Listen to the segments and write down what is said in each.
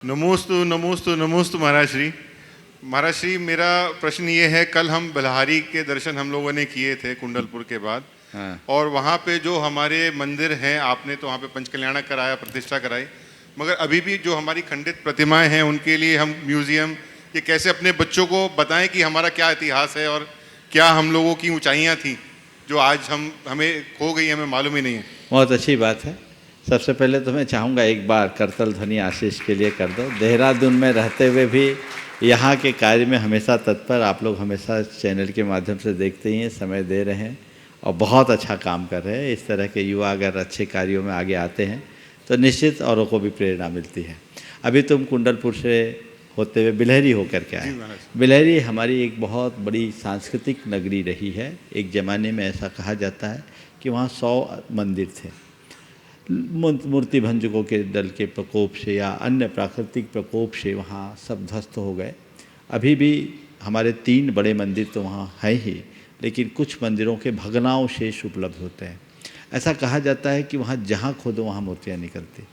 नमोस्तु नमोस्तु नमोस्तु महाराज श्री। महाराज श्री, मेरा प्रश्न ये है, कल हम बल्हारी के दर्शन हम लोगों ने किए थे कुंडलपुर के बाद। हाँ। और वहाँ पे जो हमारे मंदिर हैं, आपने तो वहाँ पे पंचकल्याणक कराया, प्रतिष्ठा कराई, मगर अभी भी जो हमारी खंडित प्रतिमाएं हैं उनके लिए हम म्यूज़ियम ये कैसे अपने बच्चों को बताएं कि हमारा क्या इतिहास है और क्या हम लोगों की ऊंचाइयाँ थी जो आज हमें खो गई, हमें मालूम ही नहीं है। बहुत अच्छी बात है। सबसे पहले तो मैं चाहूँगा एक बार करतल ध्वनि आशीष के लिए कर दो। देहरादून में रहते हुए भी यहाँ के कार्य में हमेशा तत्पर, आप लोग हमेशा चैनल के माध्यम से देखते ही हैं, समय दे रहे हैं और बहुत अच्छा काम कर रहे हैं। इस तरह के युवा अगर अच्छे कार्यों में आगे आते हैं तो निश्चित औरों को भी प्रेरणा मिलती है। अभी तुम कुंडलपुर से होते हुए बिलहरी होकर के आए। बिलहरी हमारी एक बहुत बड़ी सांस्कृतिक नगरी रही है। एक ज़माने में ऐसा कहा जाता है कि वहाँ 100 मंदिर थे। मूर्ति भंजकों के दल के प्रकोप से या अन्य प्राकृतिक प्रकोप से वहाँ सब ध्वस्त हो गए। अभी भी हमारे 3 बड़े मंदिर तो वहाँ हैं ही, लेकिन कुछ मंदिरों के भग्नावशेष उपलब्ध होते हैं। ऐसा कहा जाता है कि वहाँ जहाँ खोदो वहाँ मूर्तियाँ निकलती।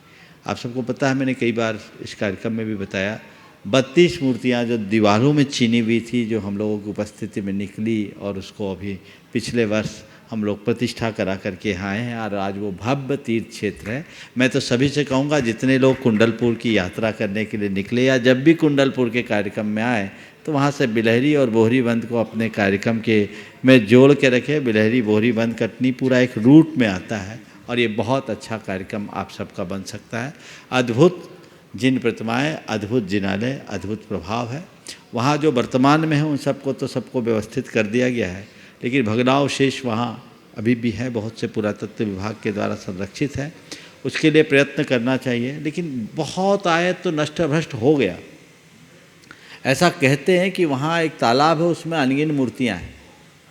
आप सबको पता है, मैंने कई बार इस कार्यक्रम में भी बताया, 32 मूर्तियाँ जो दीवारों में चीनी हुई थी, जो हम लोगों की उपस्थिति में निकली और उसको अभी पिछले वर्ष हम लोग प्रतिष्ठा करा करके आए हैं और आज वो भव्य तीर्थ क्षेत्र है। मैं तो सभी से कहूँगा, जितने लोग कुंडलपुर की यात्रा करने के लिए निकले या जब भी कुंडलपुर के कार्यक्रम में आए तो वहाँ से बिलहरी और बोहरीबंद को अपने कार्यक्रम के में जोड़ के रखें। बिलहरी बोहरीबंद कटनी पूरा एक रूट में आता है और ये बहुत अच्छा कार्यक्रम आप सबका बन सकता है। अद्भुत जिन प्रतिमाएँ, अद्भुत जिनालय, अद्भुत प्रभाव है। वहाँ जो वर्तमान में है उन सबको तो सबको व्यवस्थित कर दिया गया है, लेकिन भग्नावशेष वहाँ अभी भी है, बहुत से पुरातत्व विभाग के द्वारा संरक्षित है। उसके लिए प्रयत्न करना चाहिए, लेकिन बहुत आए तो नष्ट भ्रष्ट हो गया। ऐसा कहते हैं कि वहाँ एक तालाब है, उसमें अनगिनत मूर्तियाँ हैं,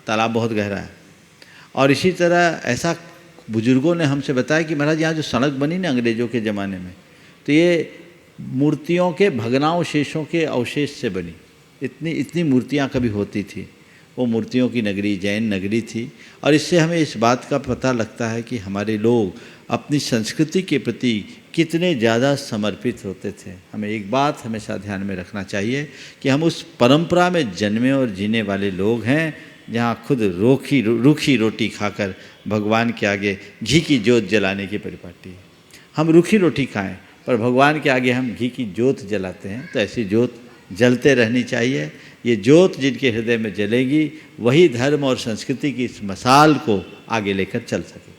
तालाब बहुत गहरा है। और इसी तरह ऐसा बुजुर्गों ने हमसे बताया कि महाराज यहाँ जो सड़क बनी ना अंग्रेज़ों के ज़माने में, तो ये मूर्तियों के भग्नावशेषों के अवशेष से बनी। इतनी मूर्तियाँ कभी होती थी। वो मूर्तियों की नगरी जैन नगरी थी। और इससे हमें इस बात का पता लगता है कि हमारे लोग अपनी संस्कृति के प्रति कितने ज़्यादा समर्पित होते थे। हमें एक बात हमेशा ध्यान में रखना चाहिए कि हम उस परंपरा में जन्मे और जीने वाले लोग हैं जहाँ खुद रूखी रोटी खाकर भगवान के आगे घी की जोत जलाने की परिपाटी है। हम रूखी रोटी खाएं पर भगवान के आगे हम घी की जोत जलाते हैं, तो ऐसी जोत जलते रहनी चाहिए। ये जोत जिनके हृदय में जलेगी वही धर्म और संस्कृति की इस मसाल को आगे लेकर चल सके।